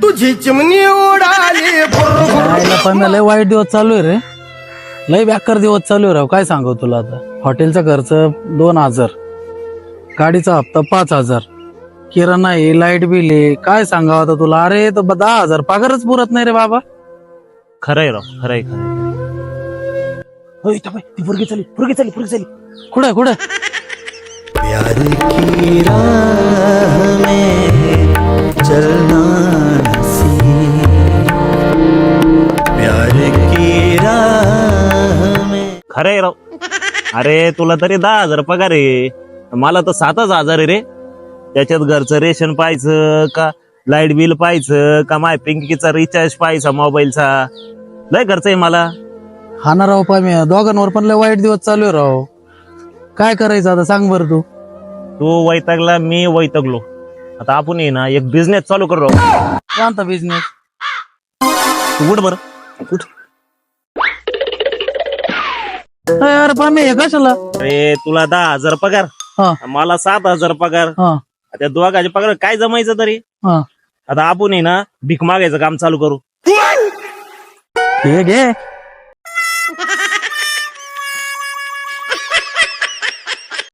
तुझी चिमणी उडाली पण लय वाईट दिवस चालू आहे रे. लय बेकार दिवस चालू आहे राव. काय सांगू तुला आता. हॉटेलचा खर्च 2,000, गाडीचा हप्ता 5,000, किराणा आहे, लाईट बिल आहे. काय सांगावं आता तुला. अरे तो 10,000 पगारच पुरत नाही रे बाबा. खरंय राव, खरंय खरंय. ती पुरगी चाली. कुठे कुठे प्यार की राह में चलना प्यार की राह में. खरंय राव. अरे तुला तरी 10,000 पगार आहे, मला तर 7,000 आहे रे. त्याच्यात घरचं रेशन पाहायचं का, लाईट बिल पाहायचं का, माय पिंकीचा रिचार्ज पाहायचा मोबाईलचा. लय खर्च आहे मला. हा ना राव. पाय दोघांवर पण लय वाईट दिवस चालू आहे राव. काय करायचं आता सांग बरं तू. तू वैतागला, मी वैतागलो. आता आपण ये ना एक बिझनेस चालू करू राव. कोणता बिझनेस. तू उठ बरं उठ. यार पण हे कशाला. अरे तुला 10,000 पगार, हा मला 7,000 पगार. हा त्या दोघांचे पगार काय जमायचं तरी. हा आता आपण आहे ना भीक मागायचं काम चालू करू. हे घे.